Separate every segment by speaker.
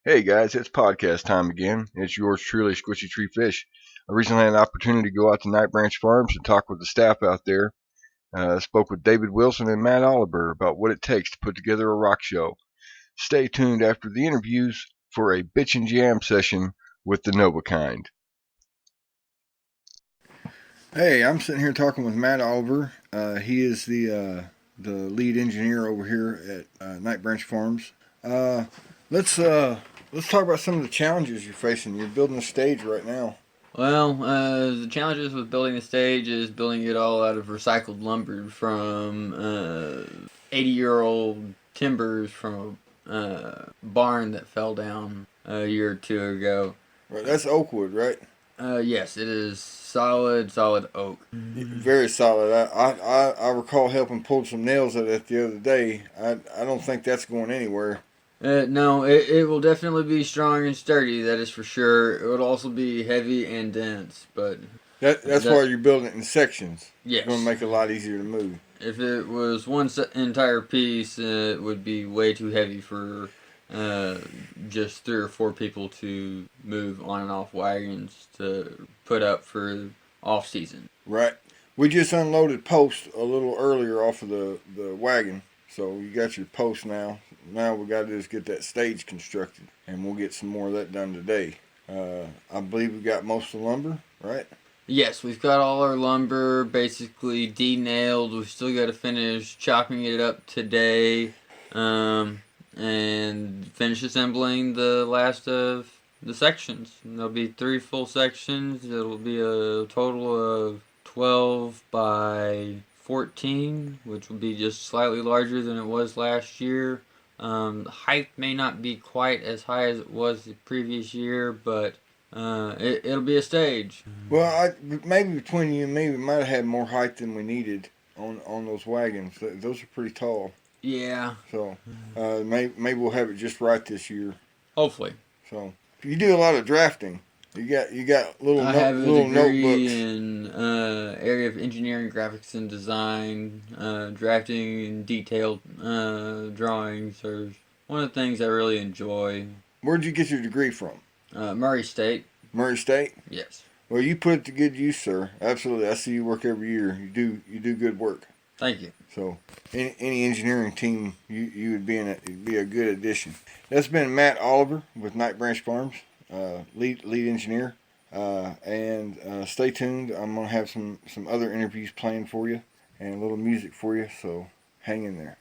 Speaker 1: Hey guys, it's podcast time again. It's yours truly, Squishy Tree Fish. I recently had an opportunity to go out to Night Branch Farms and talk with the staff out there. Spoke with David Wilson and Matt Oliver about what it takes to put together a rock show. Stay tuned after the interviews for a bitch and jam session with the Nova kind. Hey, I'm sitting here talking with Matt Oliver. He is the lead engineer over here at Night Branch Farms. Let's talk about some of the challenges you're facing. You're building a stage right now.
Speaker 2: Well, the challenges with building the stage is building it all out of recycled lumber from 80-year-old timbers from a barn that fell down a year or two ago.
Speaker 1: Right, that's oak wood, right?
Speaker 2: Yes, it is solid oak.
Speaker 1: Very solid. I recall helping pull some nails at it the other day. I don't think that's going anywhere.
Speaker 2: No, it will definitely be strong and sturdy, that is for sure. It would also be heavy and dense, but...
Speaker 1: That's why you're building it in sections.
Speaker 2: Yes.
Speaker 1: It's going to make it a lot easier to move.
Speaker 2: If it was one entire piece, it would be way too heavy for just 3 or 4 people to move on and off wagons to put up for off season.
Speaker 1: Right. We just unloaded post a little earlier off of the wagon, so you got your post now. Now we got to just get that stage constructed, and we'll get some more of that done today. I believe we got most of the lumber, right?
Speaker 2: Yes, we've got all our lumber basically de-nailed. We've still got to finish chopping it up today, and finish assembling the last of the sections. There'll be 3 full sections. It'll be a total of 12 by 14, which will be just slightly larger than it was last year. The height may not be quite as high as it was the previous year, but it'll be a stage.
Speaker 1: Well, maybe between you and me, we might have had more height than we needed on those wagons. Those are pretty tall.
Speaker 2: Yeah.
Speaker 1: So maybe we'll have it just right this year.
Speaker 2: Hopefully.
Speaker 1: So you do a lot of drafting. You got
Speaker 2: I have a degree
Speaker 1: notebooks
Speaker 2: in area of engineering, graphics, and design. Drafting and detailed drawings are one of the things I really enjoy.
Speaker 1: Where'd you get your degree from?
Speaker 2: Murray State.
Speaker 1: Murray State?
Speaker 2: Yes.
Speaker 1: Well, you put it to good use, sir. Absolutely. I see you work every year. You do good work.
Speaker 2: Thank you.
Speaker 1: So, any engineering team, you would be a good addition. That's been Matt Oliver with Night Branch Farms, lead engineer. And stay tuned. I'm gonna have some other interviews planned for you and a little music for you. So, hang in there.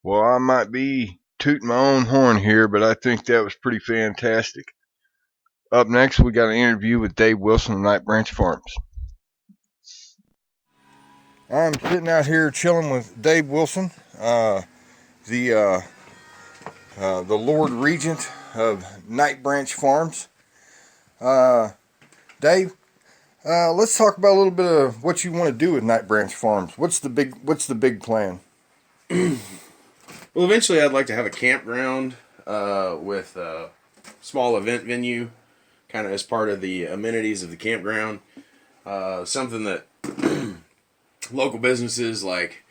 Speaker 1: Well, I might be tooting my own horn here, but I think that was pretty fantastic. Up next, we got an interview with Dave Wilson of Night Branch Farms. I'm sitting out here chilling with Dave Wilson, the Lord Regent of Night Branch Farms. Dave, let's talk about a little bit of what you want to do with Night Branch Farms. What's the big plan?
Speaker 3: Well, eventually I'd like to have a campground with a small event venue, kind of as part of the amenities of the campground. Something that local businesses like,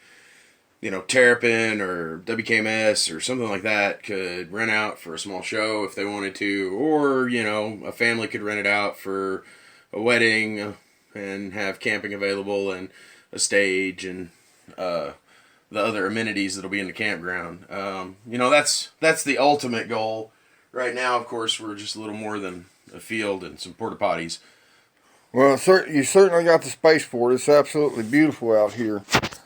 Speaker 3: Terrapin or WKMS or something like that could rent out for a small show if they wanted to, or, a family could rent it out for a wedding and have camping available and a stage and the other amenities that'll be in the campground. That's the ultimate goal. Right now, of course, we're just a little more than a field and some porta potties.
Speaker 1: Well, you certainly got the space for it. It's absolutely beautiful out here.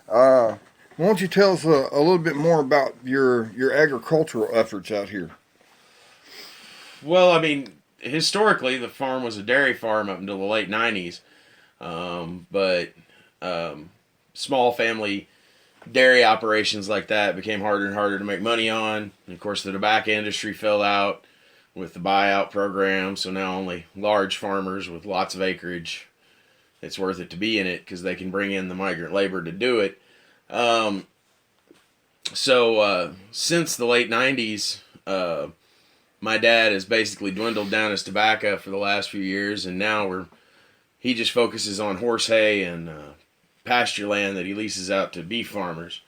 Speaker 1: Why don't you tell us a little bit more about your agricultural efforts out here?
Speaker 3: Well, I mean, historically, the farm was a dairy farm up until the late 90s. But small family dairy operations like that became harder and harder to make money on. And of course, the tobacco industry fell out with the buyout program. So now only large farmers with lots of acreage, it's worth it to be in it because they can bring in the migrant labor to do it. Since the late 90s, my dad has basically dwindled down his tobacco for the last few years, and now he just focuses on horse hay and pasture land that he leases out to beef farmers.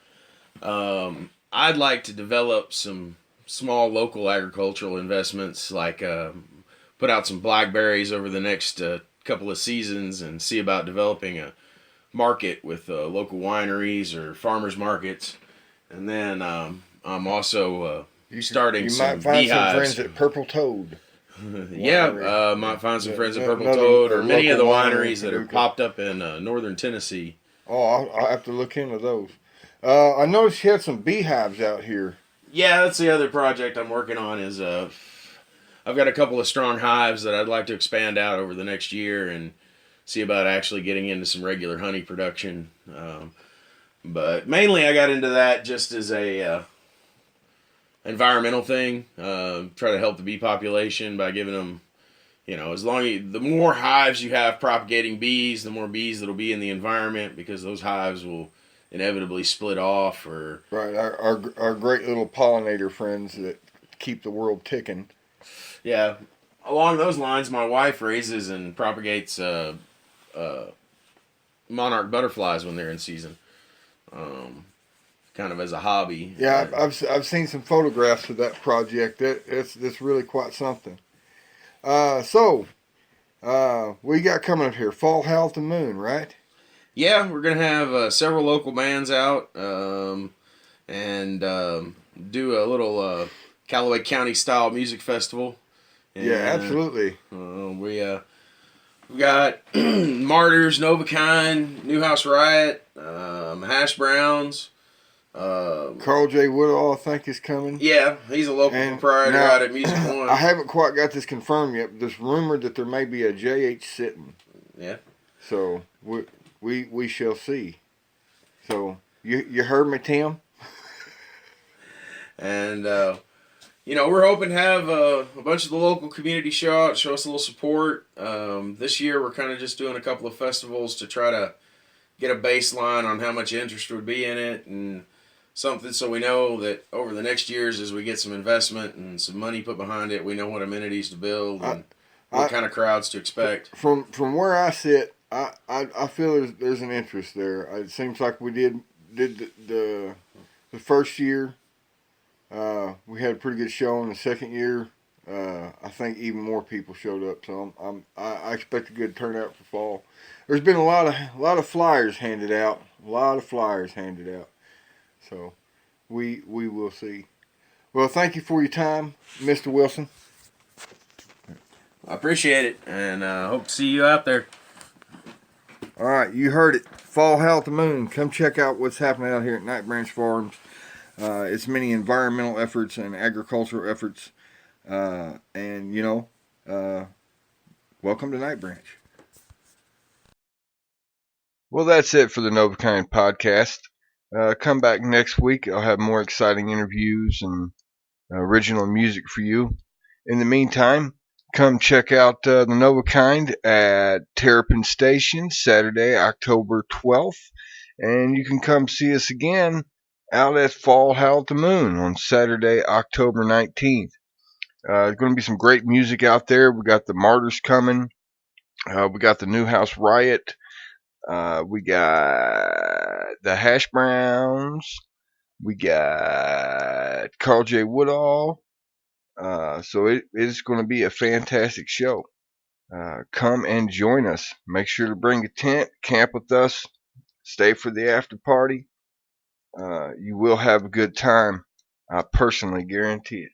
Speaker 3: I'd like to develop some small local agricultural investments, like put out some blackberries over the next couple of seasons and see about developing a market with local wineries or farmers markets. And then I'm also starting some beehives. You might find some
Speaker 1: friends at Purple Toad.
Speaker 3: Might find some friends at Purple Toad or many of the wineries that have popped up in northern Tennessee.
Speaker 1: Oh, I'll have to look into those. I noticed you had some beehives out here.
Speaker 3: Yeah, that's the other project I'm working on. Is I've got a couple of strong hives that I'd like to expand out over the next year and see about actually getting into some regular honey production. But mainly I got into that just as a environmental thing. Try to help the bee population by giving them, the more hives you have propagating bees, the more bees that'll be in the environment, because those hives will inevitably split off. Or
Speaker 1: right, our great little pollinator friends that keep the world ticking.
Speaker 3: Yeah, along those lines, my wife raises and propagates monarch butterflies when they're in season, kind of as a hobby.
Speaker 1: Yeah, I've seen some photographs of that project. That's really quite something. What you got coming up here? Fall Howl at the Moon, right?
Speaker 3: Yeah, we're gonna have several local bands out and do a little Callaway County style music festival. And,
Speaker 1: yeah, absolutely.
Speaker 3: We got Martyrs, Novocaine, Newhouse Riot, Hash Browns.
Speaker 1: Carl J. Woodall, I think, is coming.
Speaker 3: Yeah, he's a local proprietor out at Music One.
Speaker 1: I haven't quite got this confirmed yet, but there's rumored that there may be a J.H. Sitton.
Speaker 3: Yeah.
Speaker 1: So we shall see. So you heard me, Tim?
Speaker 3: And we're hoping to have a bunch of the local community show out, show us a little support. This year we're kind of just doing a couple of festivals to try to get a baseline on how much interest would be in it, and something so we know that over the next years, as we get some investment and some money put behind it, we know what amenities to build and what kind of crowds to expect.
Speaker 1: From where I sit, I feel there's an interest there. It seems like we did the first year. We had a pretty good show. In the second year, I think even more people showed up. So I expect a good turnout for fall. There's been a lot of flyers handed out. So we will see. Well, thank you for your time, Mr. Wilson.
Speaker 3: I appreciate it, and hope to see you out there.
Speaker 1: All right, you heard it. Fall Howl at the Moon. Come check out what's happening out here at Night Branch Farms. its many environmental efforts and agricultural efforts. And, welcome to Night Branch. Well, that's it for the Novakind podcast. Come back next week. I'll have more exciting interviews and original music for you. In the meantime, come check out the Novakind at Terrapin Station Saturday, October 12th. And you can come see us again out at Fall Howl at the Moon on Saturday, October 19th. There's going to be some great music out there. We got the Martyrs coming. We got the Newhouse Riot. We got the Hash Browns. We got Carl J. Woodall. So it is going to be a fantastic show. Come and join us. Make sure to bring a tent, camp with us, stay for the after party. You will have a good time. I personally guarantee it.